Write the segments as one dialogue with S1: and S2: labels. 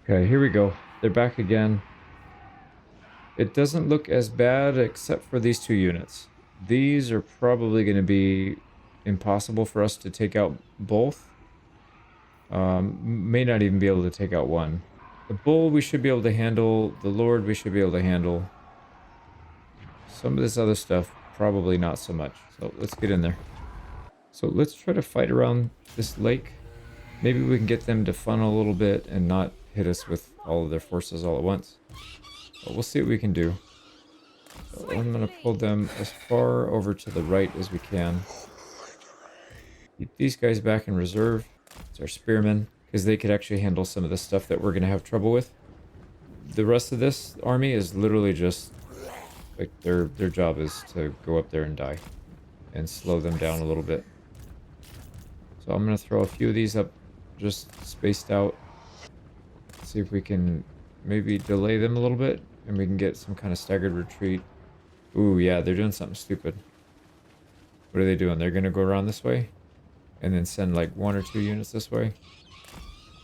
S1: Okay, here we go. They're back again. It doesn't look as bad except for these two units. These are probably going to be impossible for us to take out both. May not even be able to take out one. The bull we should be able to handle. The lord we should be able to handle. Some of this other stuff, probably not so much. So let's get in there. So let's try to fight around this lake. Maybe we can get them to funnel a little bit and not hit us with all of their forces all at once. But we'll see what we can do. So I'm going to pull them as far over to the right as we can. Keep these guys back in reserve. It's our spearmen, because they could actually handle some of the stuff that we're going to have trouble with. The rest of this army is literally just like their job is to go up there and die and slow them down a little bit. So I'm going to throw a few of these up just spaced out. See if we can maybe delay them a little bit and we can get some kind of staggered retreat. Ooh, yeah, they're doing something stupid. What are they doing? They're going to go around this way and then send like 1 or 2 units this way.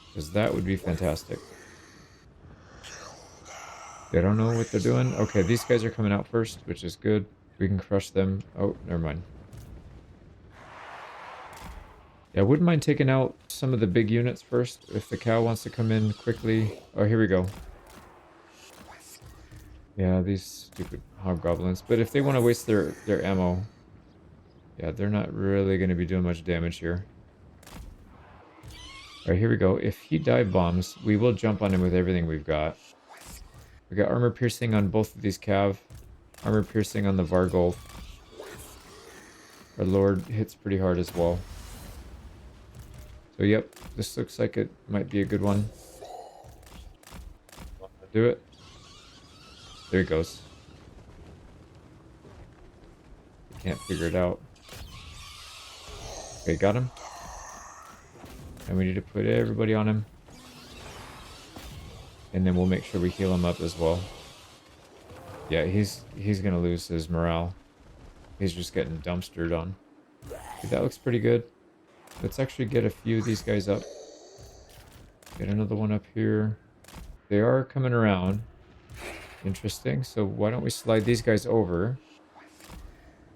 S1: Because that would be fantastic. They don't know what they're doing. Okay, these guys are coming out first, which is good. We can crush them. Oh, never mind. Yeah, I wouldn't mind taking out some of the big units first if the cow wants to come in quickly. Oh, here we go. Yeah, these stupid hobgoblins. But if they want to waste their ammo, yeah, they're not really going to be doing much damage here. All right, here we go. If he dive bombs, we will jump on him with everything we've got. We got armor piercing on both of these cav. Armor piercing on the Vargolf. Our Lord hits pretty hard as well. So yep, this looks like it might be a good one. Do it. There he goes. We can't figure it out. Okay, got him. And we need to put everybody on him. And then we'll make sure we heal him up as well. Yeah, he's gonna lose his morale. He's just getting dumpstered on. Okay, that looks pretty good. Let's actually get a few of these guys up. Get another one up here. They are coming around. Interesting. So why don't we slide these guys over?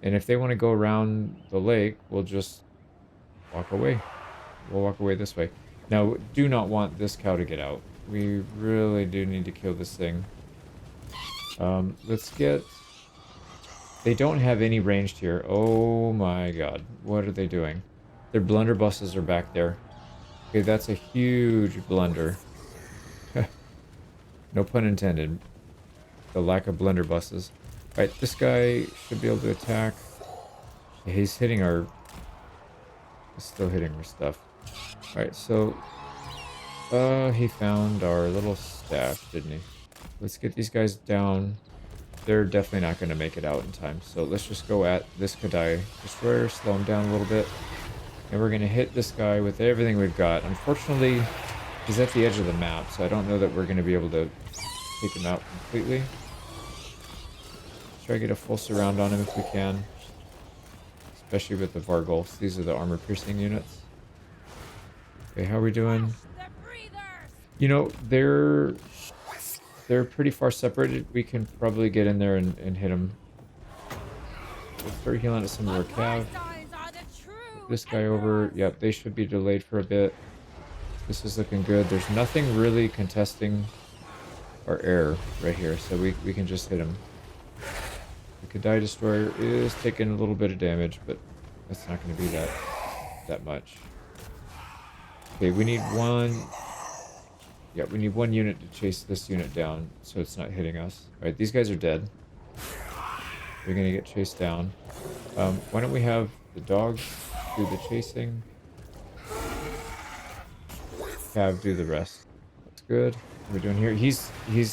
S1: And if they want to go around the lake, we'll just walk away. We'll walk away this way. Now, do not want this cow to get out. We really do need to kill this thing. Let's get... They don't have any ranged here. Oh my god. What are they doing? Their blunderbusses are back there. Okay, that's a huge blunder. No pun intended. The lack of blunderbusses. Alright, this guy should be able to attack. He's hitting our... He's still hitting our stuff. Alright, so... he found our little staff, didn't he? Let's get these guys down. They're definitely not going to make it out in time. So let's just go at this Kadai Destroyer, slow him down a little bit. And we're going to hit this guy with everything we've got. Unfortunately, he's at the edge of the map, so I don't know that we're going to be able to take him out completely. Let's try to get a full surround on him if we can. Especially with the Vargolfs. These are the armor-piercing units. Okay, how are we doing? You know, they're pretty far separated. We can probably get in there and hit them. Let's start healing at some of our cav. This guy over. Yep, they should be delayed for a bit. This is looking good. There's nothing really contesting our air right here, so we can just hit him. The Kadai Destroyer is taking a little bit of damage, but that's not going to be that much. Okay, we need one... Yeah, we need one unit to chase this unit down so it's not hitting us. Alright, these guys are dead. They're going to get chased down. Why don't we have the dogs do the chasing? Cav do the rest. That's good. What are we doing here? He's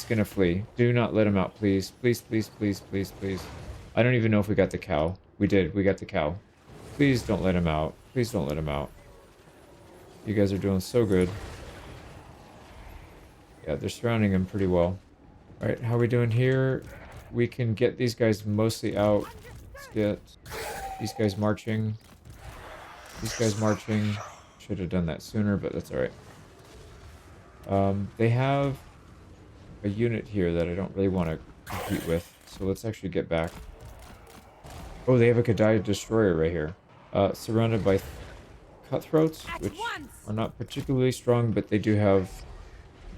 S1: going to flee. Do not let him out, please. Please, please, please, please, please. I don't even know if we got the cow. We did. We got the cow. Please don't let him out. Please don't let him out. You guys are doing so good. Yeah, they're surrounding him pretty well. Alright, how are we doing here? We can get these guys mostly out. Let's get these guys marching. These guys marching. Should have done that sooner, but that's alright. They have a unit here that I don't really want to compete with. So let's actually get back. Oh, they have a Kadai destroyer right here. Surrounded by cutthroats, which are not particularly strong, but they do have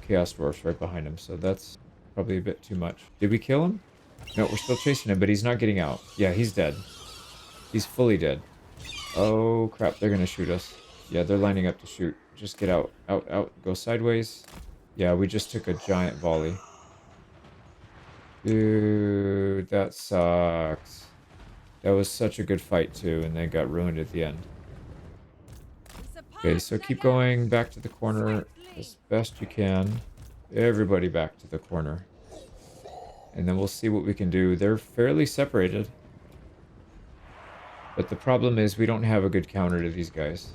S1: chaos dwarfs right behind him. So that's probably a bit too much. Did we kill him? No, we're still chasing him, but he's not getting out. Yeah, he's dead. He's fully dead. Oh, crap. They're going to shoot us. Yeah, they're lining up to shoot. Just get out. Out, out. Go sideways. Yeah, we just took a giant volley. Dude, that sucks. That was such a good fight, too, and they got ruined at the end. Okay, so keep going back to the corner as best you can. Everybody back to the corner. And then we'll see what we can do. They're fairly separated. But the problem is we don't have a good counter to these guys.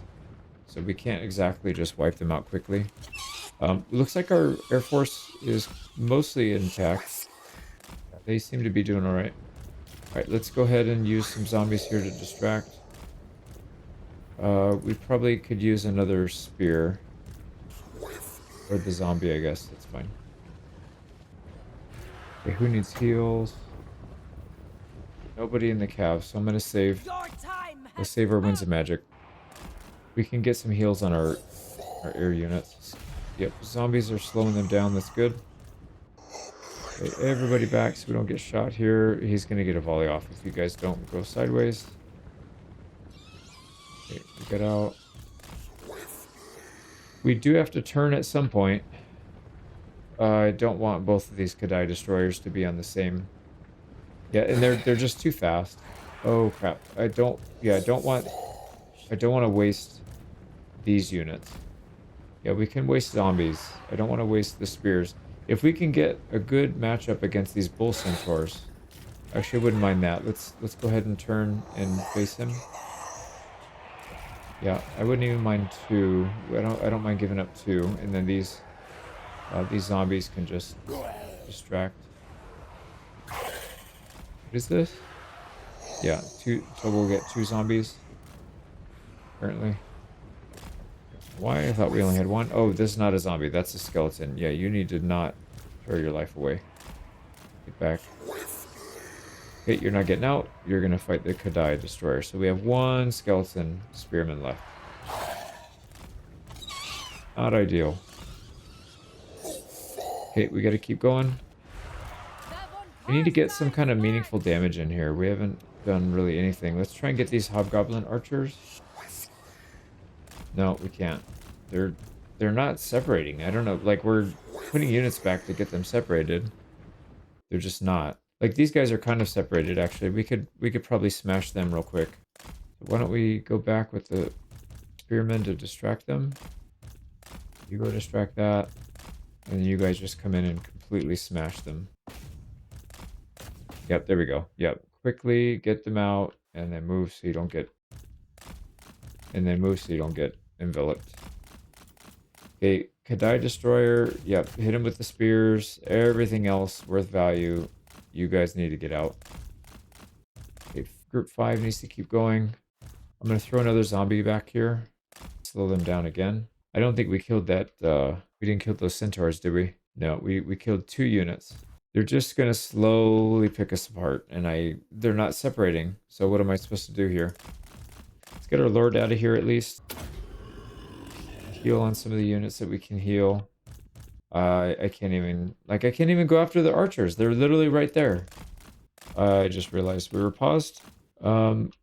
S1: So we can't exactly just wipe them out quickly. Looks like our Air Force is mostly intact. They seem to be doing alright. Alright, let's go ahead and use some zombies here to distract. We probably could use another spear. Or the zombie, I guess. That's fine. Okay, who needs heals? Nobody in the cab, so I'm gonna save. We'll save our Winds of Magic. We can get some heals on our air units. Yep, zombies are slowing them down. That's good. Okay, everybody back so we don't get shot here. He's gonna get a volley off if you guys don't go sideways. Okay, we get out. We do have to turn at some point. I don't want both of these Kadai destroyers to be on the same. Yeah, and they're just too fast. Oh crap! I don't want to waste these units. Yeah, we can waste zombies. I don't want to waste the spears. If we can get a good matchup against these bull centaurs, actually I wouldn't mind that. Let's go ahead and turn and face him. Yeah, I wouldn't even mind 2. I don't mind giving up 2, and then these zombies can just distract. What is this? Yeah, 2. So we'll get 2 zombies. Apparently. Why? I thought we only had 1. Oh, this is not a zombie. That's a skeleton. Yeah, you need to not throw your life away. Get back. Okay, you're not getting out. You're going to fight the Kadai destroyer. So we have 1 skeleton spearman left. Not ideal. Okay, we got to keep going. We need to get some kind of meaningful damage in here. We haven't done really anything. Let's try and get these hobgoblin archers. No, we can't. They're not separating. I don't know. Like, we're putting units back to get them separated. They're just not. Like, these guys are kind of separated, actually. We could probably smash them real quick. So why don't we go back with the spearmen to distract them? You go distract that. And you guys just come in and completely smash them. Yep, there we go. Yep. Quickly get them out and then move so you don't get... And then move so you don't get enveloped. Okay, Kadai Destroyer. Yep, hit him with the spears. Everything else worth value. You guys need to get out. Okay, group 5 needs to keep going. I'm going to throw another zombie back here. Slow them down again. I don't think we killed that. We didn't kill those centaurs, did we? No, we killed 2 units. They're just going to slowly pick us apart. And they're not separating. So what am I supposed to do here? Let's get our Lord out of here at least. Heal on some of the units that we can heal. I can't even go after the archers. They're literally right there. I just realized we were paused.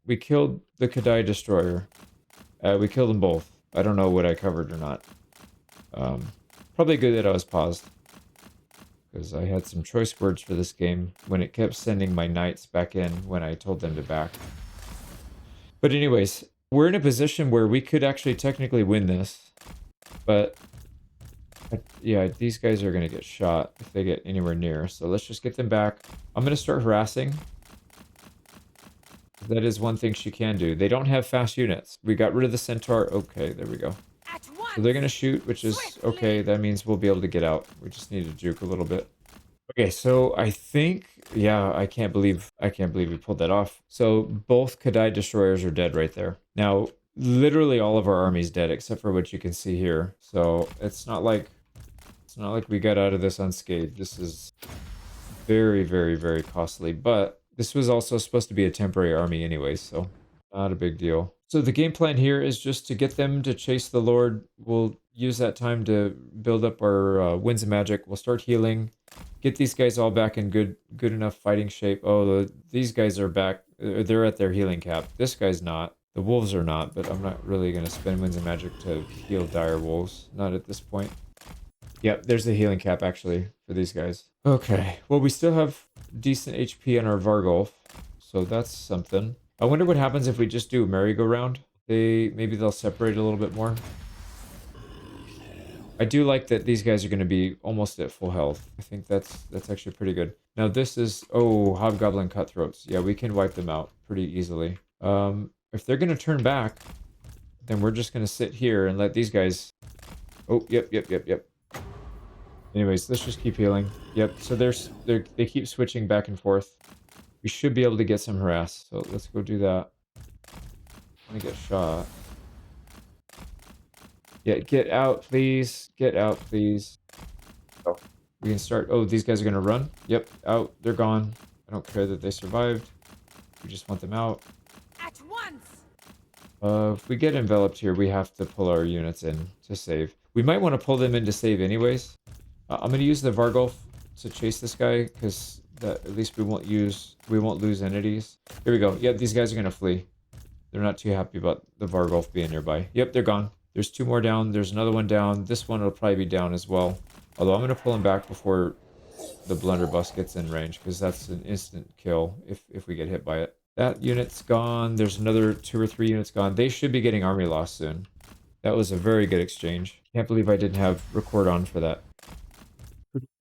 S1: We killed the Kadai Destroyer. We killed them both. I don't know what I covered or not. Probably good that I was paused. Because I had some choice words for this game when it kept sending my knights back in when I told them to back. But anyways, we're in a position where we could actually technically win this. But yeah, these guys are going to get shot if they get anywhere near. So let's just get them back. I'm going to start harassing. That is one thing she can do. They don't have fast units. We got rid of the centaur. Okay, there we go. So they're going to shoot, which is okay. That means we'll be able to get out. We just need to juke a little bit. Okay, so I think, yeah, I can't believe we pulled that off. So both Kadai destroyers are dead right there. Now, literally all of our army's dead except for what you can see here. So it's not like It's not like we got out of this unscathed. This is very, very, very costly. But this was also supposed to be a temporary army anyway, so not a big deal. So the game plan here is just to get them to chase the Lord. We'll use that time to build up our winds of magic. We'll start healing. Get these guys all back in good enough fighting shape. Oh, these guys are back. They're at their healing cap. This guy's not. The wolves are not, but I'm not really going to spend winds of magic to heal dire wolves. Not at this point. Yep, there's the healing cap, actually, for these guys. Okay, well, we still have decent HP on our Vargolf, so that's something. I wonder what happens if we just do a merry-go-round. Maybe they'll separate a little bit more. I do like that these guys are going to be almost at full health. I think that's actually pretty good. Now this is... Oh, Hobgoblin Cutthroats. Yeah, we can wipe them out pretty easily. If they're going to turn back, then we're just going to sit here and let these guys... Oh, yep. Anyways, let's just keep healing. Yep, so they keep switching back and forth. We should be able to get some harass, so let's go do that. I'm gonna get shot. Yeah, get out, please. Get out, please. Oh, we can start. Oh, these guys are gonna run. Yep, out. They're gone. I don't care that they survived. We just want them out.
S2: At once.
S1: If we get enveloped here, we have to pull our units in to save. We might want to pull them in to save anyways. I'm gonna use the Vargolf to chase this guy because at least we won't lose entities. Here we go. Yep, these guys are gonna flee. They're not too happy about the Vargolf being nearby. Yep, they're gone. There's 2 more down. There's another one down. This one will probably be down as well. Although I'm gonna pull him back before the blunderbuss gets in range because that's an instant kill if we get hit by it. That unit's gone. There's another 2 or 3 units gone. They should be getting army loss soon. That was a very good exchange. Can't believe I didn't have record on for that.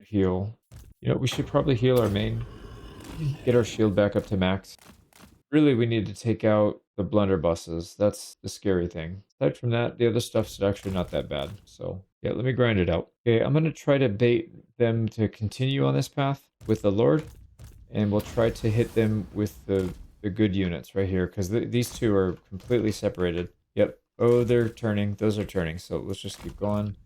S1: Heal. You know, we should probably heal our main. Get our shield back up to max. Really, we need to take out the blunderbusses. That's the scary thing. Aside from that, the other stuff's actually not that bad. So, yeah, let me grind it out. Okay, I'm going to try to bait them to continue on this path with the Lord. And we'll try to hit them with the good units right here. Because these two are completely separated. Yep. Oh, they're turning. Those are turning. So let's just keep going.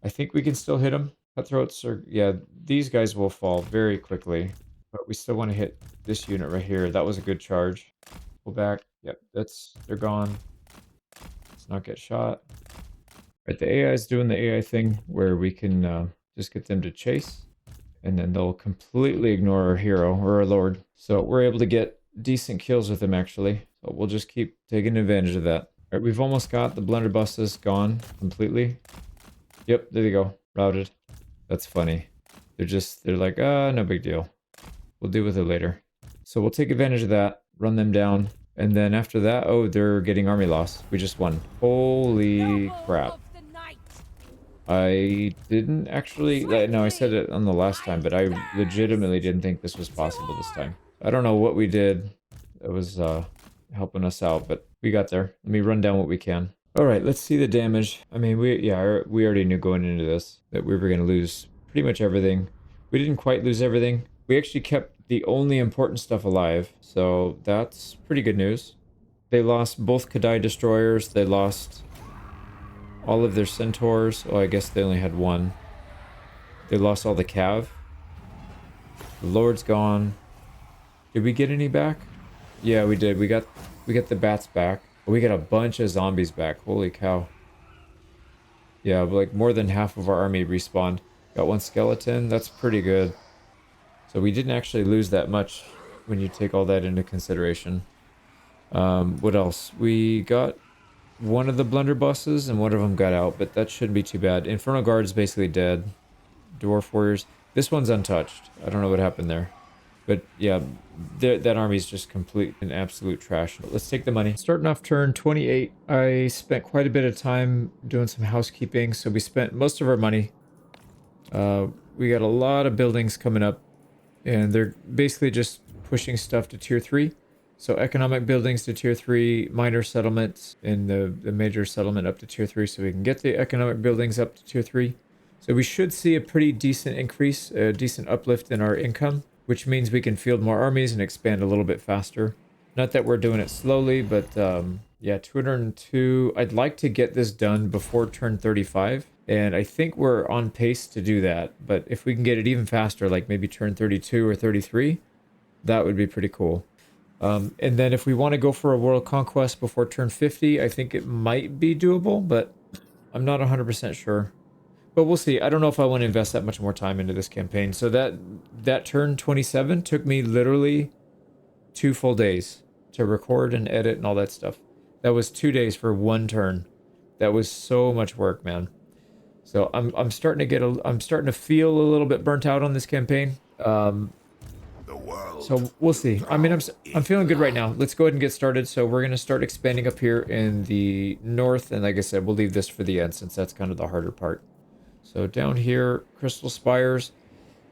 S1: I think we can still hit them. Cutthroats are... Yeah, these guys will fall very quickly. But we still want to hit this unit right here. That was a good charge. Pull back. Yep, they're gone. Let's not get shot. Right, the AI is doing the AI thing where we can just get them to chase. And then they'll completely ignore our hero or our lord. So we're able to get decent kills with them actually. So we'll just keep taking advantage of that. All right, we've almost got the blunderbusses gone completely. Yep, there they go. Routed. That's funny. They're like, no big deal. We'll deal with it later. So we'll take advantage of that, run them down, and then after that, oh, they're getting army loss. We just won. Holy crap. I didn't actually... No, I said it on the last time, but I legitimately didn't think this was possible this time. I don't know what we did that was helping us out, but we got there. Let me run down what we can. All right, let's see the damage. I mean, we already knew going into this that we were going to lose pretty much everything. We didn't quite lose everything. We actually kept the only important stuff alive, so that's pretty good news. They lost both Kadai destroyers. They lost all of their centaurs. Oh, I guess they only had one. They lost all the cav. The Lord's gone. Did we get any back? Yeah, we did. We got the bats back. We got a bunch of zombies back. Holy cow. Yeah, like more than half of our army respawned. Got one skeleton. That's pretty good. So we didn't actually lose that much when you take all that into consideration. What else? We got one of the blunderbusses and one of them got out, but that shouldn't be too bad. Infernal Guard's basically dead. Dwarf Warriors. This one's untouched. I don't know what happened there. But yeah, that army's just complete and absolute trash. Let's take the money. Starting off turn 28, I spent quite a bit of time doing some housekeeping, so we spent most of our money. We got a lot of buildings coming up, and they're basically just pushing stuff to tier 3. So economic buildings to tier 3, minor settlements in the major settlement up to tier 3, so we can get the economic buildings up to tier 3. So we should see a pretty decent increase, a decent uplift in our income, which means we can field more armies and expand a little bit faster. Not that we're doing it slowly, but Yeah, 202. I'd like to get this done before turn 35. And I think we're on pace to do that. But if we can get it even faster, like maybe turn 32 or 33, that would be pretty cool. And then if we want to go for a world conquest before turn 50, I think it might be doable, but I'm not 100% sure. But we'll see. I don't know if I want to invest that much more time into this campaign. So that turn 27 took me literally 2 full days to record and edit and all that stuff. That was 2 days for one turn. That was so much work, man. So I'm starting to feel a little bit burnt out on this campaign. So we'll see. I mean, I'm feeling good right now. Let's go ahead and get started. So we're gonna start expanding up here in the north, and like I said, we'll leave this for the end since that's kind of the harder part. So down here, Crystal Spires.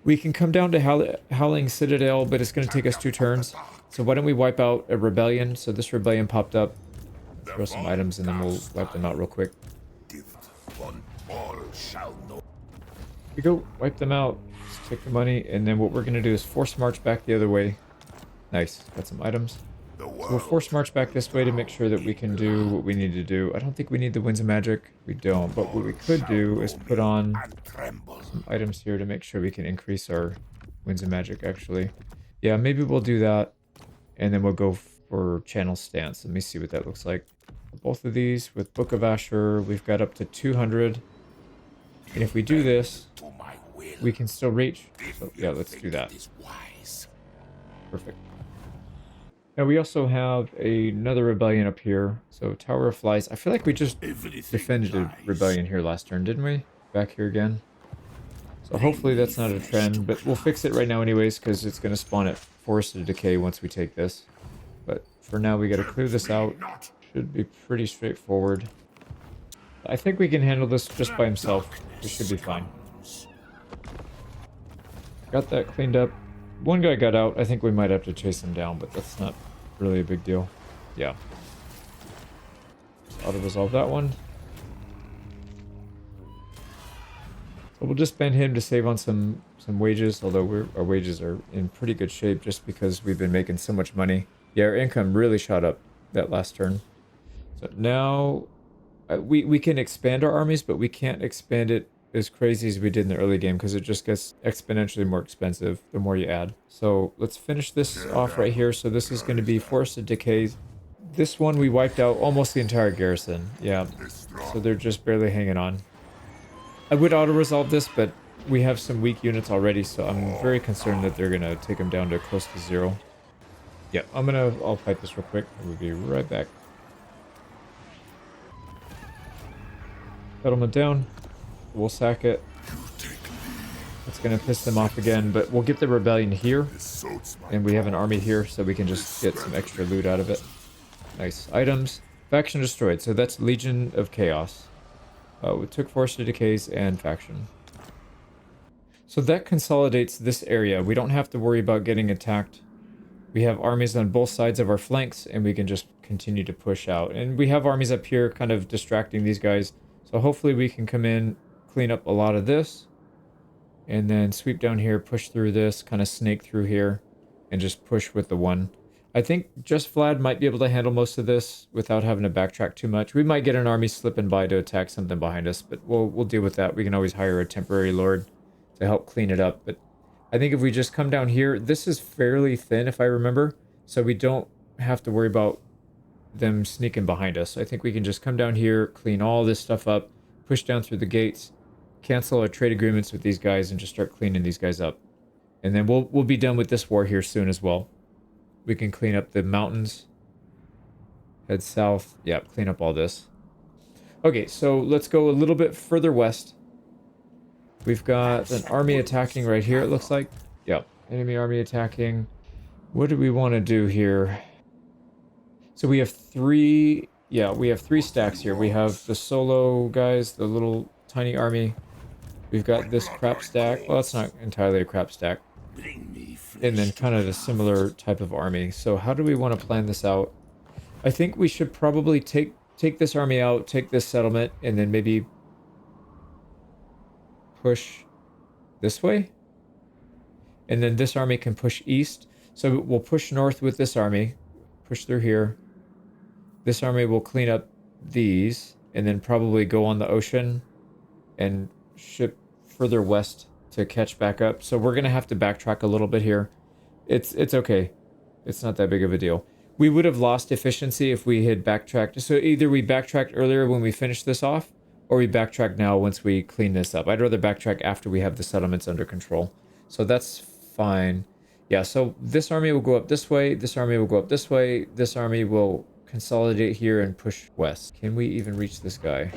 S1: We can come down to Howling Citadel, but it's gonna take us 2 turns. So why don't we wipe out a rebellion? So this rebellion popped up. Throw some items, and then we'll wipe them out real quick. We go wipe them out. Just take the money, and then what we're gonna do is force march back the other way. Nice, got some items. So we'll force march back this way to make sure that we can do what we need to do. I don't think we need the Winds of Magic. We don't, but what we could do is put on some items here to make sure we can increase our Winds of Magic, actually. Yeah, maybe we'll do that, and then we'll go for Channel Stance. Let me see what that looks like. Both of these with Book of Asher, we've got up to 200. And if we do this, we can still reach. So yeah, let's do that. Perfect. Now we also have another rebellion up here. So Tower of Flies. I feel like we just defended a rebellion here last turn, didn't we? Back here again. So hopefully that's not a trend, but we'll fix it right now anyways because it's going to spawn at Forest of Decay once we take this. But for now we got to clear this out. Should be pretty straightforward. I think we can handle this just by himself. We should be fine. Got that cleaned up. One guy got out. I think we might have to chase him down, but that's not really a big deal. Yeah. Auto-resolve that one. So we'll just spend him to save on some wages, although our wages are in pretty good shape just because we've been making so much money. Yeah, our income really shot up that last turn. So now we can expand our armies, but we can't expand it as crazy as we did in the early game because it just gets exponentially more expensive the more you add. So let's finish this off right here. So this is going to be Forest of Decay. This one we wiped out almost the entire garrison. Yeah, so they're just barely hanging on. I would auto-resolve this, but we have some weak units already, so I'm very concerned that they're going to take them down to close to 0. Yeah, I'll fight this real quick. We'll be right back. Settlement down. We'll sack it. It's going to piss them off again, but we'll get the rebellion here. And we have an army here, so we can just get some extra loot out of it. Nice. Items. Faction destroyed, so that's Legion of Chaos. We took Forest of Decays and Faction. So that consolidates this area. We don't have to worry about getting attacked. We have armies on both sides of our flanks, and we can just continue to push out. And we have armies up here kind of distracting these guys. So hopefully we can come in, clean up a lot of this, and then sweep down here, push through this, kind of snake through here, and just push with the 1. I think just Vlad might be able to handle most of this without having to backtrack too much. We might get an army slipping by to attack something behind us, but we'll deal with that. We can always hire a temporary lord to help clean it up. But I think if we just come down here, this is fairly thin if I remember, so we don't have to worry about them sneaking behind us. I think we can just come down here, clean all this stuff up, push down through the gates, cancel our trade agreements with these guys, and just start cleaning these guys up. And then we'll be done with this war here soon as well. We can clean up the mountains, head south. Yeah, clean up all this. Okay, so let's go a little bit further west. We've got an army attacking right here, it looks like. Yep, enemy army attacking. What do we want to do here? So we have 3... Yeah, we have 3 stacks here. We have the solo guys, the little tiny army. We've got this crap stack. Well, it's not entirely a crap stack. And then kind of a similar type of army. So how do we want to plan this out? I think we should probably take this army out, take this settlement, and then maybe push this way. And then this army can push east. So we'll push north with this army, push through here, This army will clean up these and then probably go on the ocean and ship further west to catch back up. So we're going to have to backtrack a little bit here. It's okay. It's not that big of a deal. We would have lost efficiency if we had backtracked. So either we backtracked earlier when we finished this off, or we backtrack now once we clean this up. I'd rather backtrack after we have the settlements under control. So that's fine. Yeah, so this army will go up this way. This army will go up this way. This army will consolidate here and push west. Can we even reach this guy?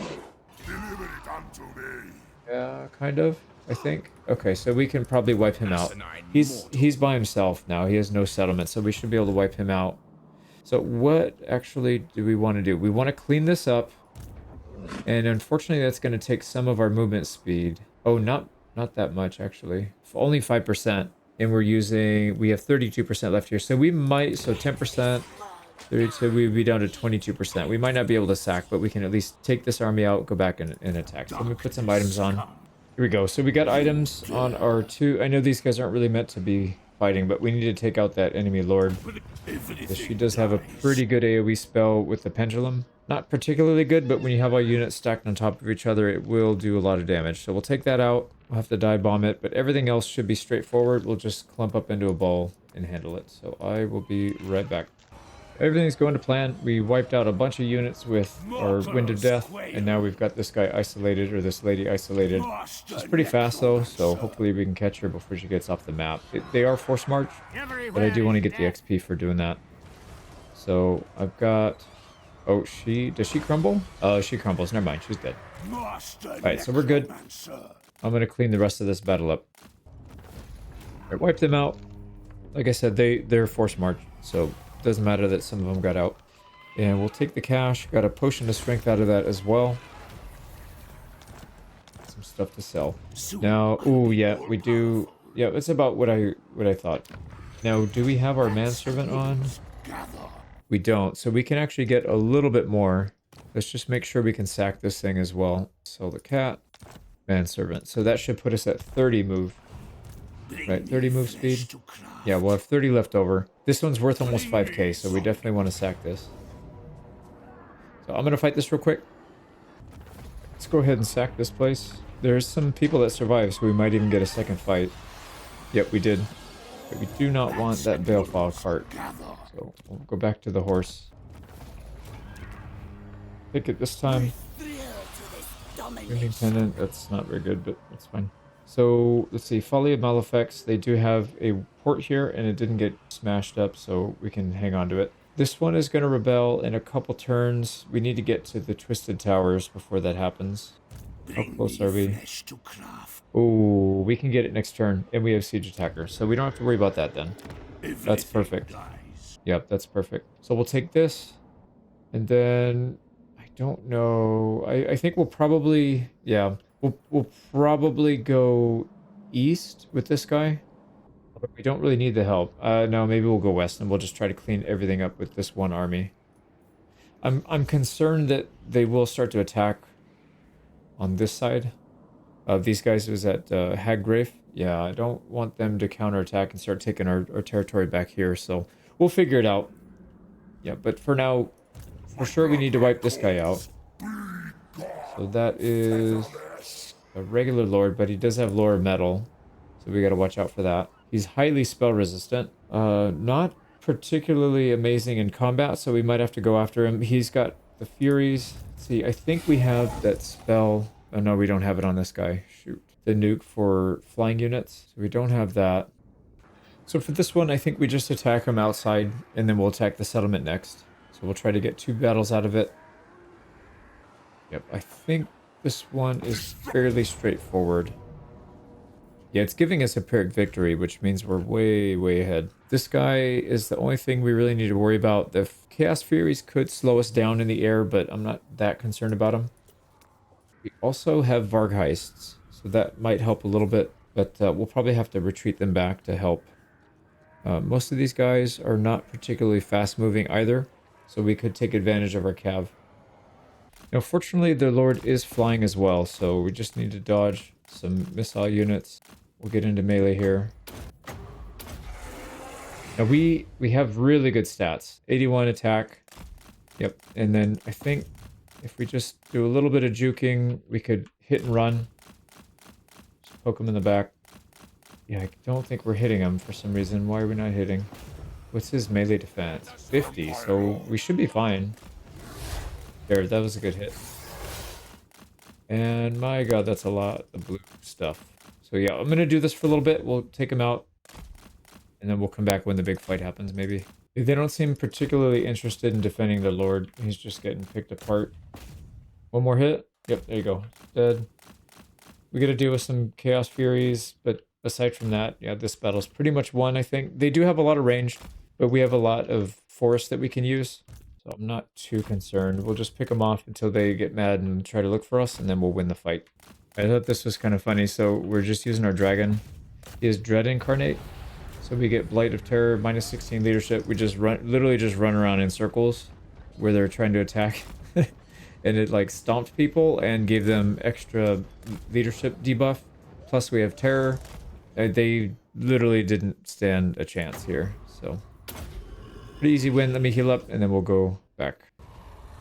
S1: Yeah, kind of, I think. Okay, so we can probably wipe him out. He's by himself now. He has no settlement, so we should be able to wipe him out. So what actually do we want to do? We want to clean this up. And unfortunately, that's going to take some of our movement speed. Oh, not that much, actually. Only 5%. And we have 32% left here. So we might, so 10%, 32, we would be down to 22%. We might not be able to sack, but we can at least take this army out, go back and attack. So let me put some items on. Here we go. So we got items on our two. I know these guys aren't really meant to be fighting, but we need to take out that enemy lord. She does have a pretty good AoE spell with the pendulum. Not particularly good, but when you have all units stacked on top of each other, it will do a lot of damage. So we'll take that out. We'll have to dive bomb it, but everything else should be straightforward. We'll just clump up into a ball and handle it. So I will be right back. Everything's going to plan. We wiped out a bunch of units with our Wind of Death, and now we've got this guy isolated, or this lady isolated. It's pretty fast though, so hopefully we can catch her before she gets off the map. They are force march, but I do want to get the XP for doing that. So I've got... Oh, does she crumble? Oh, she crumbles. Never mind, she's dead. Alright, so we're good. I'm going to clean the rest of this battle up. Right, wipe them out. Like I said, they're force march, so it doesn't matter that some of them got out. And we'll take the cash. Got a potion of strength out of that as well. Some stuff to sell. Now, ooh, yeah, we do. Yeah, it's about what I thought. Now, do we have our manservant on? We don't, so we can actually get a little bit more. Let's just make sure we can sack this thing as well. Sell the cat, manservant. So that should put us at 30 move. Right, 30 move speed. Yeah, we'll have 30 left over. This one's worth almost 5k, so we definitely want to sack this. So I'm going to fight this real quick. Let's go ahead and sack this place. There's some people that survive, so we might even get a second fight. Yep, we did. But we do not want that balefile cart. So we'll go back to the horse. Take it this time. Wounding Pendant, that's not very good, but that's fine. So let's see, Folly of Malefics. They do have a port here, and it didn't get smashed up, so we can hang on to it. This one is going to rebel in a couple turns. We need to get to the Twisted Towers before that happens. How close are we? Oh, we can get it next turn, and we have Siege Attacker, so we don't have to worry about that then. That's perfect. Yep, that's perfect. So we'll take this, and then I don't know. I think we'll probably, yeah, we'll probably go east with this guy. But we don't really need the help. No, maybe we'll go west, and we'll just try to clean everything up with this one army. I'm concerned that they will start to attack on this side. These guys was at Haggrave. Yeah, I don't want them to counterattack and start taking our territory back here, so we'll figure it out. Yeah, but for now, for sure we need to wipe this guy out. So that is a regular lord, but he does have lower metal, so we gotta watch out for that. He's highly spell resistant. Not particularly amazing in combat, so we might have to go after him. He's got the Furies. Let's see, I think we have that spell. Oh no, we don't have it on this guy. Shoot. The nuke for flying units. So we don't have that. So for this one, I think we just attack him outside, and then we'll attack the settlement next. So we'll try to get 2 battles out of it. Yep, I think this one is fairly straightforward. Yeah, it's giving us a Pyrrhic victory, which means we're way, way ahead. This guy is the only thing we really need to worry about. The Chaos Furies could slow us down in the air, but I'm not that concerned about them. We also have Vargheists, so that might help a little bit, but we'll probably have to retreat them back to help. Most of these guys are not particularly fast-moving either, so we could take advantage of our cav. Now, fortunately, the Lord is flying as well, so we just need to dodge some missile units. We'll get into melee here. Now, we have really good stats. 81 attack, Yep. And then I think if we just do a little bit of juking, we could hit and run. Just poke him in the back. Yeah, I don't think we're hitting him for some reason. Why are we not hitting? What's his melee defense? 50, so we should be fine. There, that was a good hit. And my god, that's a lot of blue stuff. So yeah, I'm gonna do this for a little bit. We'll take him out. And then we'll come back when the big fight happens, maybe. They don't seem particularly interested in defending their lord. He's just getting picked apart. One more hit. Yep, there you go. Dead. We gotta deal with some Chaos Furies, but aside from that, yeah, this battle's pretty much won, I think. They do have a lot of range, but we have a lot of forest that we can use. So I'm not too concerned. We'll just pick them off until they get mad and try to look for us, and then we'll win the fight. I thought this was kind of funny. So we're just using our dragon. He is Dread Incarnate. So we get Blight of Terror, minus 16 leadership. We just literally just run around in circles where they're trying to attack. And it like stomped people and gave them extra leadership debuff. Plus we have Terror. They literally didn't stand a chance here. So pretty easy win. Let me heal up and then we'll go back.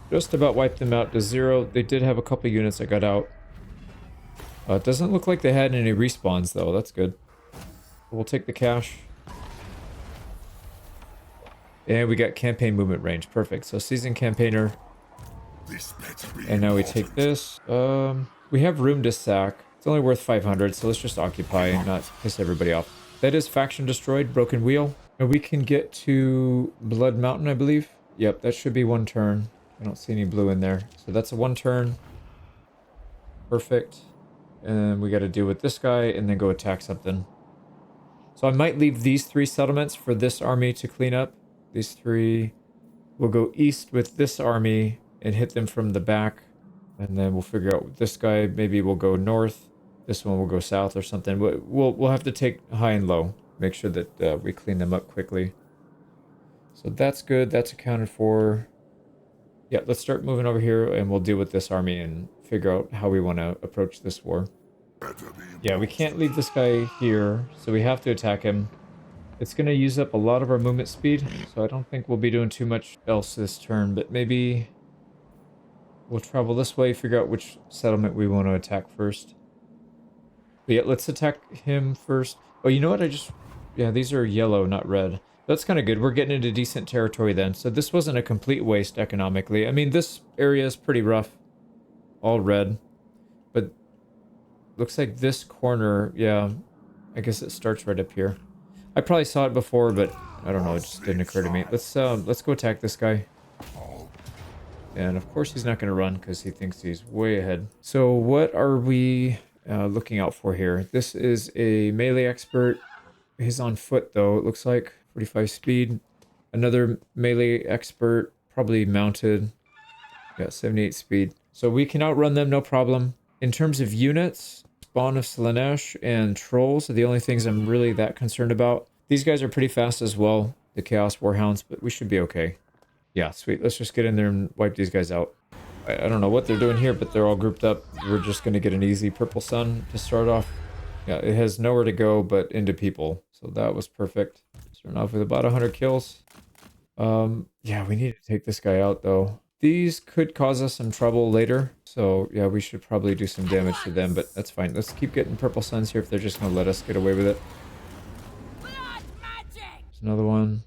S1: Just about wiped them out to 0. They did have a couple units that got out. It doesn't look like they had any respawns though. That's good. We'll take the cash. And we got campaign movement range. Perfect. So seasoned campaigner. And now we take this. We have room to sack. It's only worth 500, so let's just occupy and not piss everybody off. That is faction destroyed, broken wheel. And we can get to Blood Mountain, I believe. Yep, that should be one turn. I don't see any blue in there. So that's a one turn. Perfect. And we got to deal with this guy and then go attack something. So I might leave these 3 settlements for this army to clean up. These 3 will go east with this army and hit them from the back. And then we'll figure out this guy. Maybe we'll go north. This one will go south or something. We'll have to take high and low. Make sure that we clean them up quickly. So that's good. That's accounted for. Yeah, let's start moving over here and we'll deal with this army and figure out how we want to approach this war. Yeah, we can't leave this guy here, so we have to attack him. It's going to use up a lot of our movement speed, so I don't think we'll be doing too much else this turn, but maybe we'll travel this way, figure out which settlement we want to attack first. But yeah, let's attack him first. Oh, you know what? Yeah, these are yellow, not red. That's kind of good. We're getting into decent territory then. So this wasn't a complete waste economically. I mean, this area is pretty rough. All red. But looks like this corner, yeah, I guess it starts right up here. I probably saw it before, but I don't know. It just didn't occur to me. Let's go attack this guy. And of course he's not going to run because he thinks he's way ahead. So what are we looking out for here? This is a melee expert. He's on foot though, it looks like. 45 speed. Another melee expert, probably mounted. Got 78 speed. So we can outrun them, no problem. In terms of units, Spawn of Slaanesh and Trolls are the only things I'm really that concerned about. These guys are pretty fast as well, the Chaos Warhounds, but we should be okay. Yeah, sweet. Let's just get in there and wipe these guys out. I don't know what they're doing here, but they're all grouped up. We're just going to get an easy Purple Sun to start off. Yeah, it has nowhere to go but into people. So that was perfect. Starting off with about 100 kills. Yeah, we need to take this guy out, though. These could cause us some trouble later. So, yeah, we should probably do some damage to them, but that's fine. Let's keep getting Purple Suns here if they're just going to let us get away with it. There's another one.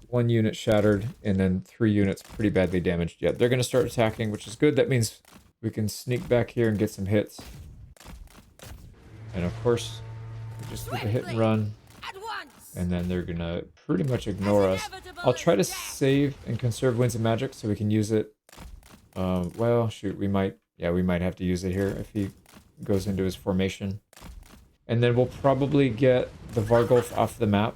S1: One unit shattered, and then 3 units pretty badly damaged. Yeah, they're going to start attacking, which is good. That means we can sneak back here and get some hits. And of course, we just do the hit and run. And then they're going to pretty much ignore us. I'll try to save and conserve Winds of Magic so we can use it. Well, shoot, we might have to use it here if he goes into his formation. And then we'll probably get the Vargulf off the map.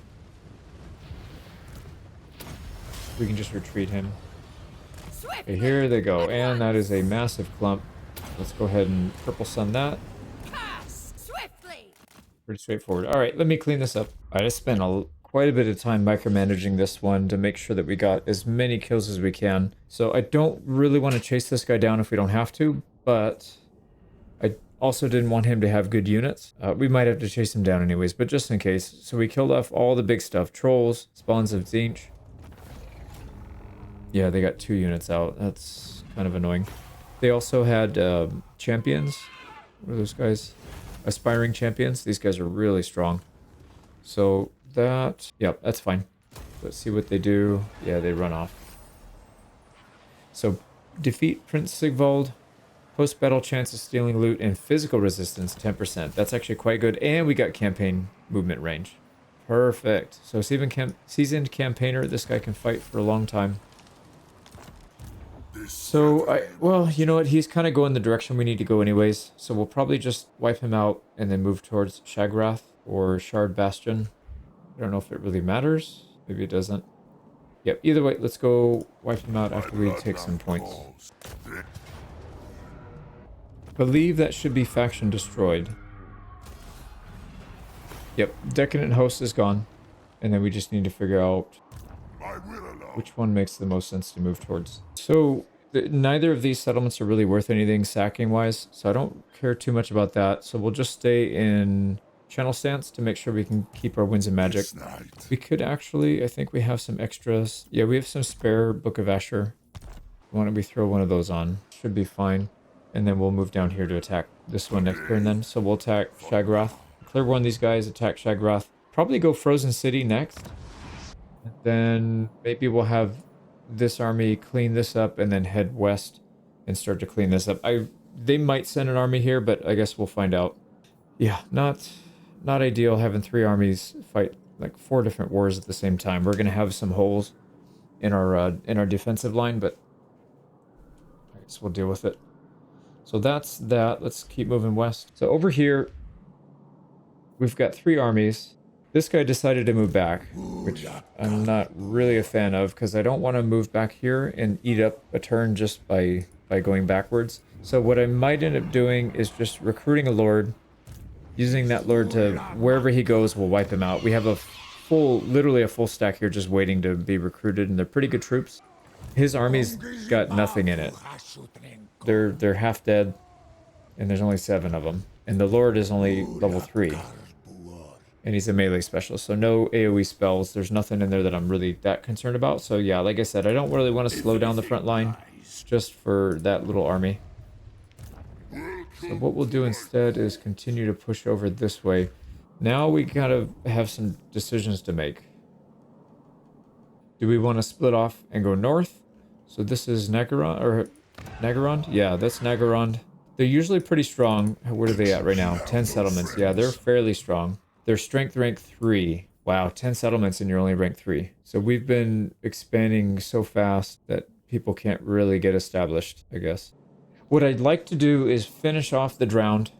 S1: We can just retreat him. Okay, here they go. And that is a massive clump. Let's go ahead and Purple Sun that. Pretty straightforward. All right, let me clean this up. I just spent quite a bit of time micromanaging this one to make sure that we got as many kills as we can. So I don't really want to chase this guy down if we don't have to, but I also didn't want him to have good units. We might have to chase him down anyways, but just in case. So we killed off all the big stuff. Trolls, Spawns of Zinch. Yeah, they got 2 units out. That's kind of annoying. They also had champions. What are those guys? Aspiring champions. These guys are really strong. So that... Yep, that's fine. Let's see what they do. Yeah, they run off. So, defeat Prince Sigvald. Post-battle chance of stealing loot and physical resistance 10%. That's actually quite good. And we got campaign movement range. Perfect. So seasoned campaigner. This guy can fight for a long time. So, well, you know what? He's kind of going the direction we need to go anyways. So we'll probably just wipe him out and then move towards Shagrath or Shard Bastion. I don't know if it really matters. Maybe it doesn't. Yep, either way, let's go wipe him out after we take some points. Believe that should be faction destroyed. Yep, Decadent Host is gone. And then we just need to figure out which one makes the most sense to move towards. So, neither of these settlements are really worth anything sacking-wise, so I don't care too much about that. So we'll just stay in channel stance to make sure we can keep our winds of magic. We could actually, I think we have some extras. Yeah, we have some spare Book of Asher. Why don't we throw one of those on? Should be fine. And then we'll move down here to attack this one next turn then. So we'll attack Shagrath. Clear one of these guys, attack Shagrath. Probably go Frozen City next. And then maybe we'll have this army clean this up and then head west and start to clean this up. They might send an army here, but I guess we'll find out. Yeah, not ideal having 3 armies fight like 4 different wars at the same time. We're gonna have some holes in our defensive line, but I guess we'll deal with it. So that's that. Let's keep moving west. So over here, we've got 3 armies. This guy decided to move back, which I'm not really a fan of because I don't want to move back here and eat up a turn just by going backwards. So what I might end up doing is just recruiting a lord, using that lord to wherever he goes, we'll wipe him out. We have literally a full stack here just waiting to be recruited, and they're pretty good troops. His army's got nothing in it. They're half dead, and there's only 7 of them. And the lord is only level 3. And he's a melee specialist, so no AoE spells. There's nothing in there that I'm really that concerned about. So yeah, like I said, I don't really want to slow down the front line just for that little army. So what we'll do instead is continue to push over this way. Now we gotta have some decisions to make. Do we want to split off and go north? So this is Nagarond? Yeah, that's Nagarond. They're usually pretty strong. What are they at right now? 10 settlements. Yeah, they're fairly strong. They're strength rank 3. Wow, 10 settlements and you're only rank 3. So we've been expanding so fast that people can't really get established, I guess. What I'd like to do is finish off the Drowned.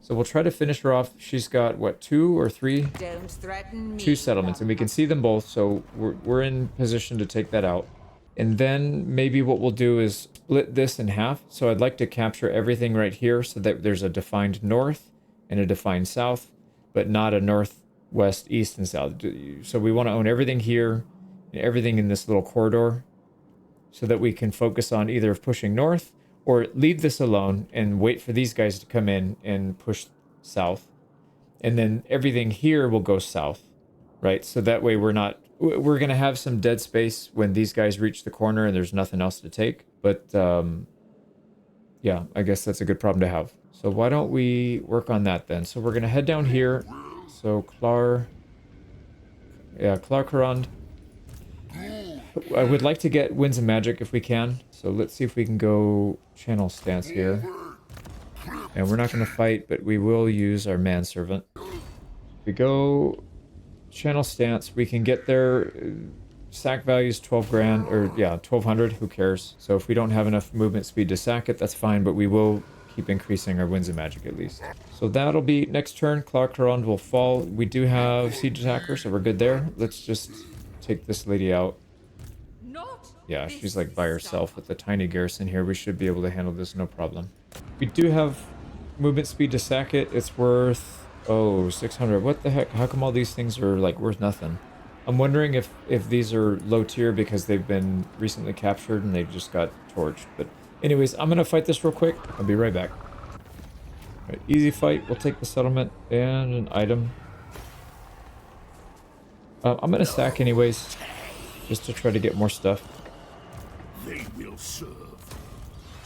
S1: So we'll try to finish her off. She's got, what, 2 or 3?
S2: Don't threaten me.
S1: 2 settlements, and we can see them both, so we're in position to take that out. And then maybe what we'll do is split this in half. So I'd like to capture everything right here so that there's a defined north and a defined south, but not a north, west, east, and south. So we want to own everything here and everything in this little corridor so that we can focus on either pushing north or leave this alone and wait for these guys to come in and push south. And then everything here will go south, right? So that way we're going to have some dead space when these guys reach the corner and there's nothing else to take. But yeah, I guess that's a good problem to have. So why don't we work on that then? So we're going to head down here. So Clarkarond. I would like to get Winds of Magic if we can. So let's see if we can go channel stance here. And we're not going to fight, but we will use our manservant. If we go channel stance, we can get there. Sack value's 12 grand, or yeah, 1200, who cares? So if we don't have enough movement speed to sack it, that's fine, but we will keep increasing our Winds of Magic at least. So that'll be next turn. Clarkarond will fall. We do have siege attacker, so we're good there. Let's just take this lady out. Yeah, she's like by herself with a tiny garrison here. We should be able to handle this no problem. We do have movement speed to sack it. It's worth, 600. What the heck? How come all these things are like worth nothing? I'm wondering if these are low tier because they've been recently captured and they just got torched. But anyways, I'm going to fight this real quick. I'll be right back. All right, easy fight. We'll take the settlement and an item. I'm going to sack anyways, just to try to get more stuff.
S2: They will serve.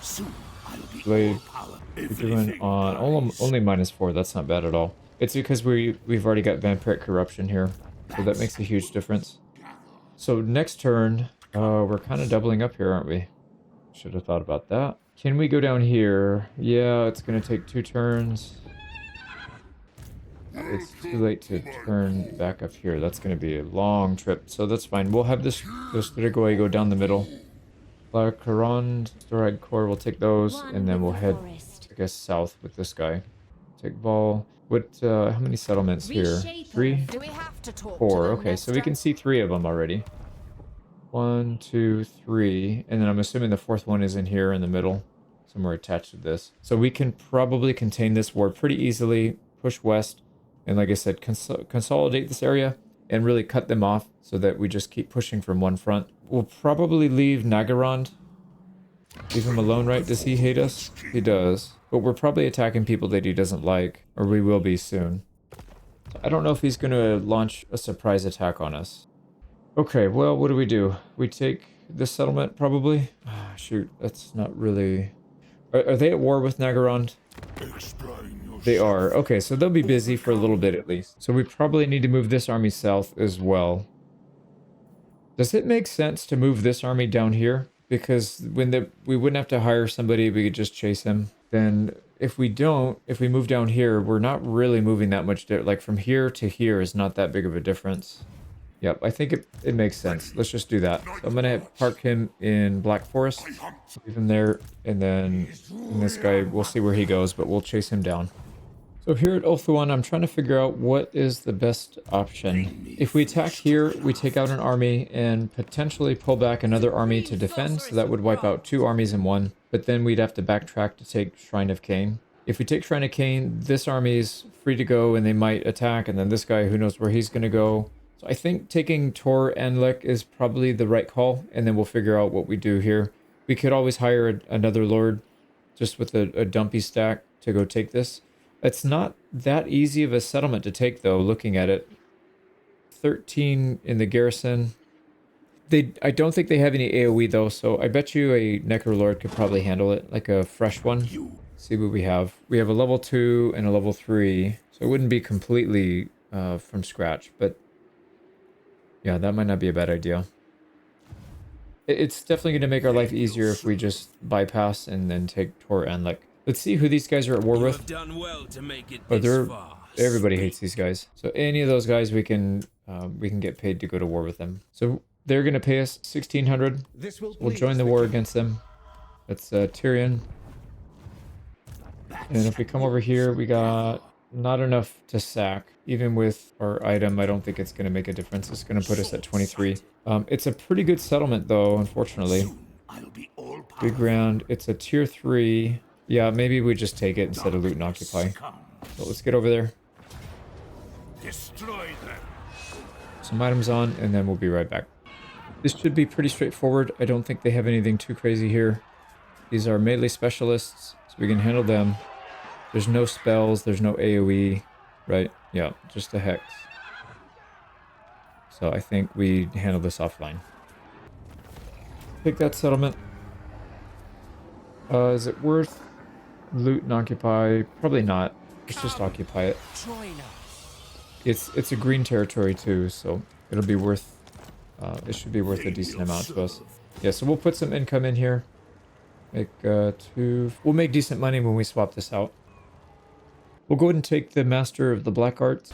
S2: Soon I'll be
S1: Blade.
S2: all power.
S1: We're doing on only -4. That's not bad at all. It's because we've already got vampiric corruption here, so that makes a huge difference. So next turn, we're kind of doubling up here, aren't we? Should have thought about that. Can we go down here? Yeah, it's gonna take 2 turns. It's too late to turn back up here. That's gonna be a long trip, so that's fine. We'll have this Strigoi go down the middle. Carond, Storag Core, we'll take those, and then we'll head, I guess, south with this guy. Take ball. What, how many settlements here? 3? 4. Okay, so we can see 3 of them already. 1, 2, 3. And then I'm assuming the 4th one is in here in the middle, somewhere attached to this. So we can probably contain this war pretty easily, push west, and like I said, consolidate this area and really cut them off so that we just keep pushing from one front. We'll probably leave Nagarond. Leave him alone, right? Does he hate us? He does. But we're probably attacking people that he doesn't like, or we will be soon. I don't know if he's going to launch a surprise attack on us. Okay, well, what do? We take this settlement, probably? Ah, shoot, that's not really... Are they at war with Nagarond? They are. Okay, so they'll be busy for a little bit at least. So we probably need to move this army south as well. Does it make sense to move this army down here? Because when we wouldn't have to hire somebody, we could just chase him. Then if we move down here, we're not really moving that much. Like from here to here is not that big of a difference. Yep, I think it makes sense. Let's just do that. So I'm going to park him in Black Forest. Leave him there. And then this guy, we'll see where he goes, but we'll chase him down. So here at Ulthuan, I'm trying to figure out what is the best option. If we attack here, we take out an army and potentially pull back another army to defend. So that would wipe out 2 armies in one. But then we'd have to backtrack to take Shrine of Cain. If we take Shrine of Cain, this army is free to go and they might attack. And then this guy, who knows where he's going to go. So I think taking Tor Anlek is probably the right call. And then we'll figure out what we do here. We could always hire another lord just with a dumpy stack to go take this. It's not that easy of a settlement to take, though, looking at it. 13 in the garrison. I don't think they have any AoE, though, so I bet you a Necrolord could probably handle it, like a fresh one. See what we have. We have a level 2 and a level 3, so it wouldn't be completely from scratch, but yeah, that might not be a bad idea. It's definitely going to make our life easier if we just bypass and then take Tor Anlek. Let's see who these guys are at war with. Everybody hates these guys. So any of those guys we can get paid to go to war with them. So they're gonna pay us 1,600. We'll join the war against them. That's Tyrion. And if we come over here, we got not enough to sack. Even with our item, I don't think it's gonna make a difference. It's gonna put us at 23. It's a pretty good settlement though, unfortunately. Big round. It's a tier 3. Yeah, maybe we just take it instead of loot and occupy. So let's get over there.
S2: Destroy them.
S1: Some items on, and then we'll be right back. This should be pretty straightforward. I don't think they have anything too crazy here. These are melee specialists, so we can handle them. There's no spells, there's no AoE, right? Yeah, just a hex. So I think we handle this offline. Take that settlement. Is it worth loot and occupy? Probably not. Let's just occupy it. It's a green territory too, so it'll be worth. It should be worth a decent amount to us. Yeah, so we'll put some income in here. Make 2. We'll make decent money when we swap this out. We'll go ahead and take the Master of the Black Arts.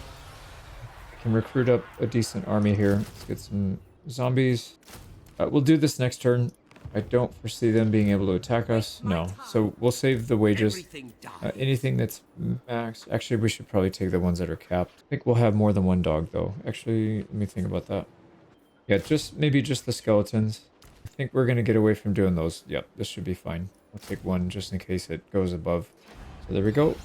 S1: Can recruit up a decent army here. Let's get some zombies. We'll do this next turn. I don't foresee them being able to attack us. No. So we'll save the wages. Anything that's max. Actually, we should probably take the ones that are capped. I think we'll have more than one dog, though. Actually, let me think about that. Yeah, maybe just the skeletons. I think we're going to get away from doing those. Yep, this should be fine. I'll take one just in case it goes above. So there we go.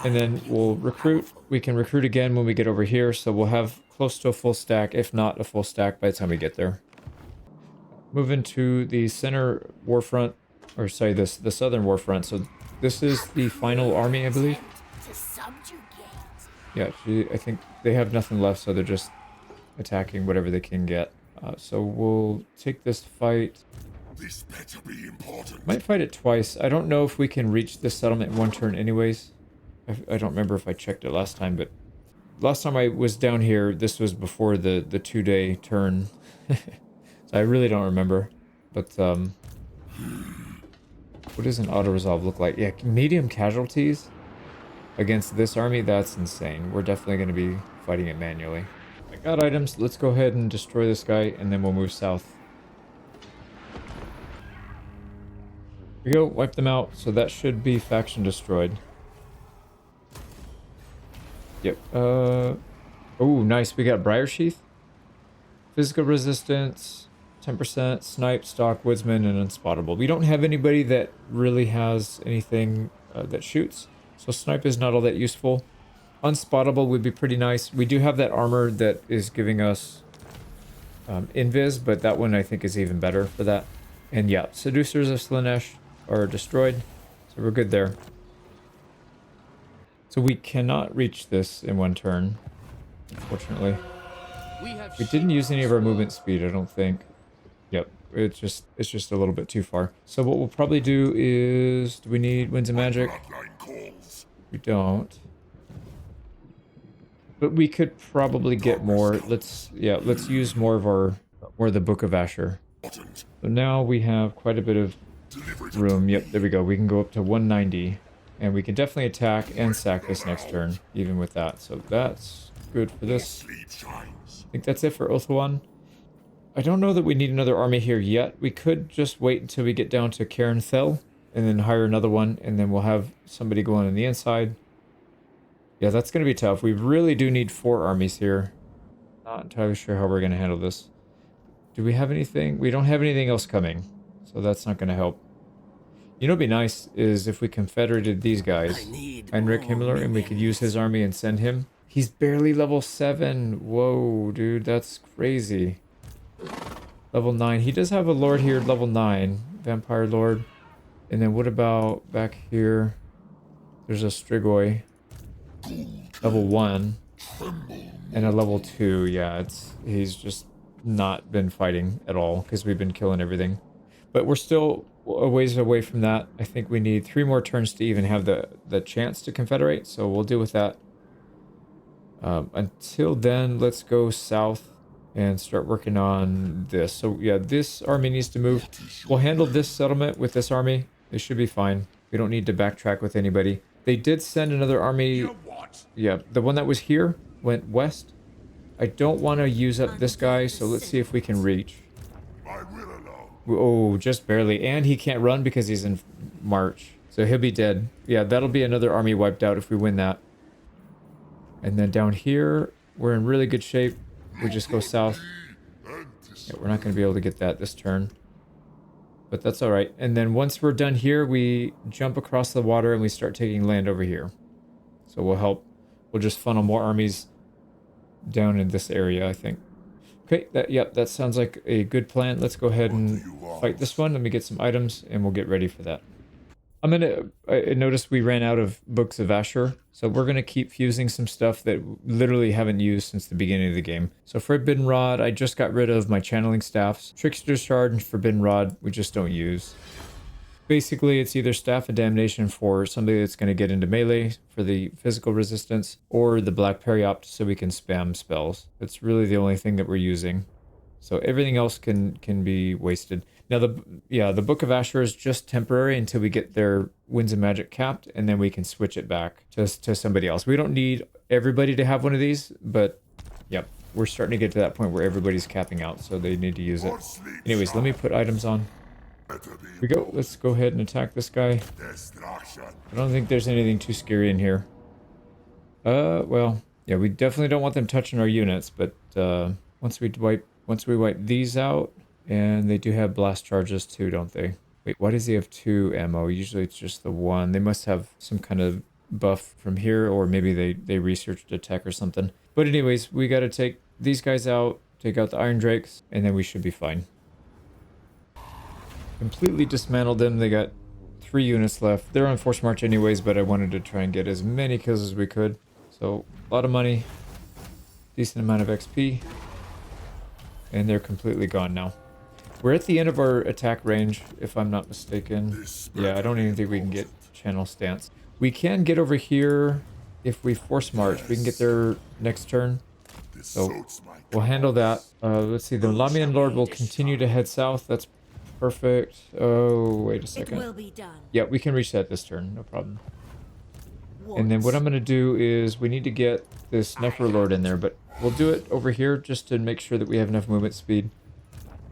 S1: And then we'll recruit. We can recruit again when we get over here. So we'll have close to a full stack, if not a full stack by the time we get there. Moving to the center warfront, or sorry, the southern warfront. So this is the final army, I believe. Yeah, I think they have nothing left, so they're just attacking whatever they can get. So we'll take this fight.
S2: This better be important.
S1: Might fight it twice. I don't know if we can reach this settlement in one turn anyways. I don't remember if I checked it last time, but last time I was down here, this was before the 2-day turn. So I really don't remember. But, what does an auto-resolve look like? Yeah, medium casualties against this army, that's insane. We're definitely going to be fighting it manually. I got items. Let's go ahead and destroy this guy, and then we'll move south. Here we go, wipe them out. So that should be faction destroyed. Yep. Oh, nice. We got Briar Sheath. Physical resistance, 10%, snipe, stock, woodsman, and unspottable. We don't have anybody that really has anything that shoots. So snipe is not all that useful. Unspottable would be pretty nice. We do have that armor that is giving us invis, but that one I think is even better for that. And yeah, seducers of Slaanesh are destroyed. So we're good there. So we cannot reach this in one turn, unfortunately. We didn't use any of our movement speed, I don't think. Yep, it's just a little bit too far. So what we'll probably do is, do we need Winds of Magic? We don't. But we could probably get more. Let's use more of the Book of Asher. So now we have quite a bit of room. Yep, there we go. We can go up to 190. And we can definitely attack and sack this next turn, even with that. So that's good for this. I think that's it for Othuan. I don't know that we need another army here yet. We could just wait until we get down to Cairnthel and then hire another one, and then we'll have somebody going on the inside. Yeah, that's going to be tough. We really do need 4 armies here. Not entirely sure how we're going to handle this. Do we have anything? We don't have anything else coming, so that's not going to help. You know what'd be nice is if we confederated these guys, Heinrich Himmler, and we could use his army and send him. He's barely level 7. Whoa, dude, that's crazy. Level 9. He does have a lord here, level 9. Vampire Lord. And then what about back here? There's a Strigoi. Level 1. And a level 2. Yeah, he's just not been fighting at all because we've been killing everything. But we're still a ways away from that. I think we need 3 more turns to even have the chance to confederate, so we'll deal with that. Until then, let's go south and start working on this. So yeah, this army needs to move. We'll handle this settlement with this army. They should be fine. We don't need to backtrack with anybody. They did send another army. Yeah, the one that was here went west. I don't want to use up this guy, so let's see if we can reach. Oh, just barely. And he can't run because he's in March. So he'll be dead. Yeah, that'll be another army wiped out if we win that. And then down here, we're in really good shape. We just go south. Yeah, we're not going to be able to get that this turn. But that's all right. And then once we're done here, we jump across the water and we start taking land over here. So we'll help. We'll just funnel more armies down in this area, I think. Okay, that sounds like a good plan. Let's go ahead and fight this one. Let me get some items and we'll get ready for that. I noticed we ran out of Books of Asher, so we're gonna keep fusing some stuff that literally haven't used since the beginning of the game. So Forbidden Rod, I just got rid of my channeling staffs. Trickster's Shard and Forbidden Rod, we just don't use. Basically, it's either Staff of Damnation for somebody that's going to get into melee for the physical resistance, or the Black Periopt so we can spam spells. That's really the only thing that we're using. So everything else can be wasted. Now, the Book of Asher is just temporary until we get their Winds of Magic capped, and then we can switch it back to somebody else. We don't need everybody to have one of these, but yep, we're starting to get to that point where everybody's capping out, so they need to use it. Anyways, let me put items on. Here we go. Let's go ahead and attack this guy. I don't think there's anything too scary in here. Well, yeah, we definitely don't want them touching our units, but once we wipe these out, and they do have blast charges too, don't they? Wait, why does he have 2 ammo? Usually it's just the 1. They must have some kind of buff from here, or maybe they researched a tech or something. But anyways, we got to take these guys out, take out the Iron Drakes, and then we should be fine. Completely dismantled them. They got 3 units left. They're on force march anyways, but I wanted to try and get as many kills as we could. So a lot of money, decent amount of XP. And they're completely gone now. We're at the end of our attack range, if I'm not mistaken. Yeah, I don't even think we can get channel stance. We can get over here if we force march. We can get there next turn. So we'll handle that. Let's see. The Lamian Lord will continue to head south. That's perfect. Oh, wait a second.
S3: It will be done.
S1: Yeah, we can reach that this turn. No problem. And then what I'm going to do is we need to get this Nefer Lord in there, but we'll do it over here just to make sure that we have enough movement speed.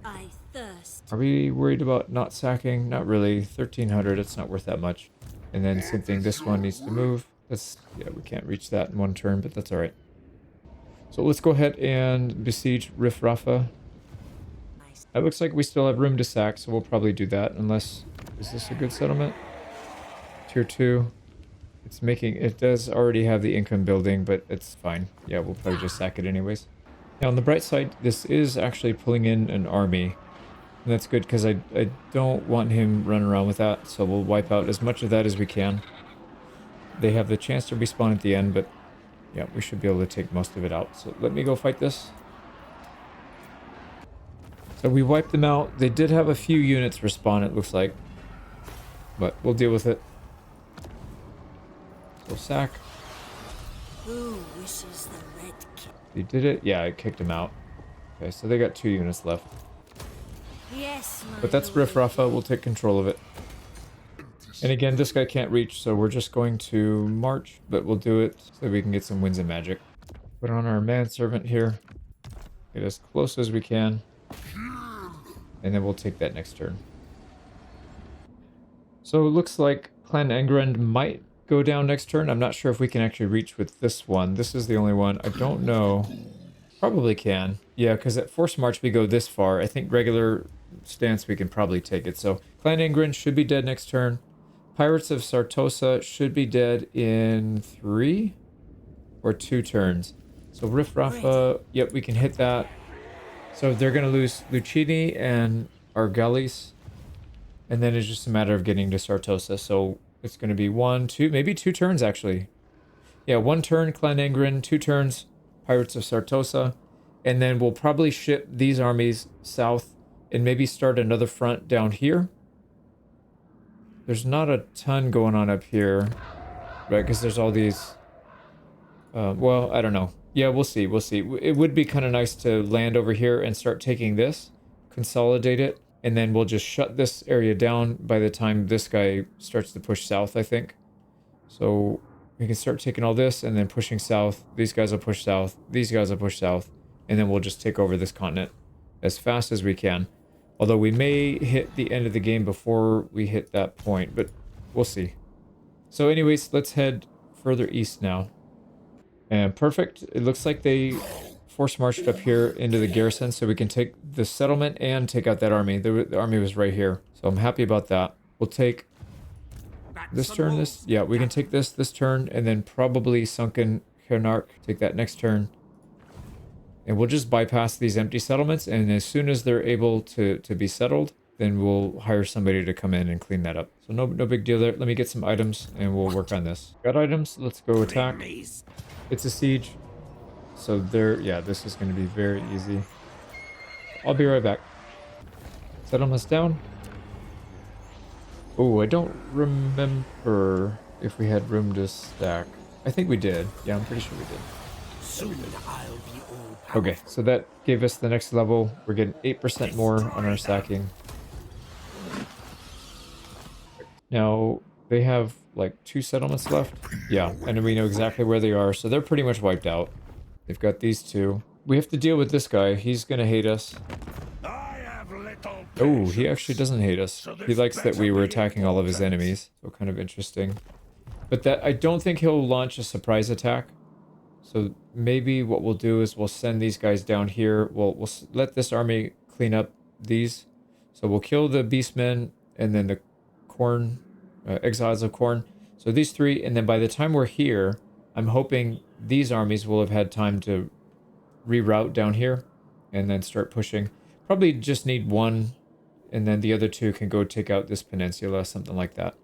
S3: I thirst.
S1: Are we worried about not sacking? Not really. 1300, it's not worth that much. And then same thing, this one needs to move. Yeah, we can't reach that in one turn, but that's all right. So let's go ahead and besiege Rif Rafa. It looks like we still have room to sack, so we'll probably do that, unless... Is this a good settlement? Tier 2. It does already have the income building, but it's fine. Yeah, we'll probably just sack it anyways. Now, on the bright side, this is actually pulling in an army. And that's good, because I don't want him running around with that, so we'll wipe out as much of that as we can. They have the chance to respawn at the end, but yeah, we should be able to take most of it out. So let me go fight this. So we wiped them out. They did have a few units respawn, it looks like. But we'll deal with it. So sack.
S3: Who wishes the red king?
S1: He did it? Yeah, I kicked him out. Okay, so they got 2 units left.
S3: Yes, my
S1: But that's
S3: lord.
S1: Rif Rafa. We'll take control of it. And again, this guy can't reach, so we're just going to march, but we'll do it so we can get some wins and magic. Put on our manservant here. Get as close as we can. And then we'll take that next turn. So it looks like Clan Angrand might go down next turn. I'm not sure if we can actually reach with this one. This is the only one. I don't know. Probably can. Yeah, because at Force March we go this far. I think regular stance we can probably take it. So Clan Angrand should be dead next turn. Pirates of Sartosa should be dead in 3 or 2 turns. So Rif Rafa, yep, we can hit that. So they're going to lose Lucini and Argalis. And then it's just a matter of getting to Sartosa. So it's going to be 1, 2, maybe 2 turns actually. Yeah, 1 turn Clan Angren, 2 turns Pirates of Sartosa. And then we'll probably ship these armies south and maybe start another front down here. There's not a ton going on up here, right? Because there's all these... well, I don't know. Yeah, we'll see. We'll see. It would be kind of nice to land over here and start taking this, consolidate it, and then we'll just shut this area down by the time this guy starts to push south, I think. So we can start taking all this and then pushing south. These guys will push south. These guys will push south. And then we'll just take over this continent as fast as we can. Although we may hit the end of the game before we hit that point, but we'll see. So anyways, let's head further east now. And perfect. It looks like they force marched up here into the garrison so we can take the settlement and take out that army. The army was right here. So I'm happy about that. We'll take this turn, yeah, we can take this turn, and then probably Sunken Hernark, take that next turn. And we'll just bypass these empty settlements, and as soon as they're able to be settled, then we'll hire somebody to come in and clean that up. So no big deal there. Let me get some items, and we'll work on this. Got items? Let's go attack. It's a siege. So yeah, this is going to be very easy. I'll be right back. Settlements down. Oh, I don't remember if we had room to stack. I think we did. Yeah, I'm pretty sure we did.
S2: Soon I'll be all powerful.
S1: Okay, so that gave us the next level. We're getting 8% more on our stacking. Now, they have like 2 settlements left. Yeah, and we know exactly where they are, so they're pretty much wiped out. They've got these 2. We have to deal with this guy. He's gonna hate us. Oh, he actually doesn't hate us. He likes that we were attacking all of his enemies. So kind of interesting. But that I don't think he'll launch a surprise attack. So maybe what we'll do is we'll send these guys down here. We'll let this army clean up these. So we'll kill the beastmen and then the corn, exiles of corn. So these 3, and then by the time we're here, I'm hoping these armies will have had time to reroute down here and then start pushing. Probably just need 1, and then the other 2 can go take out this peninsula, something like that.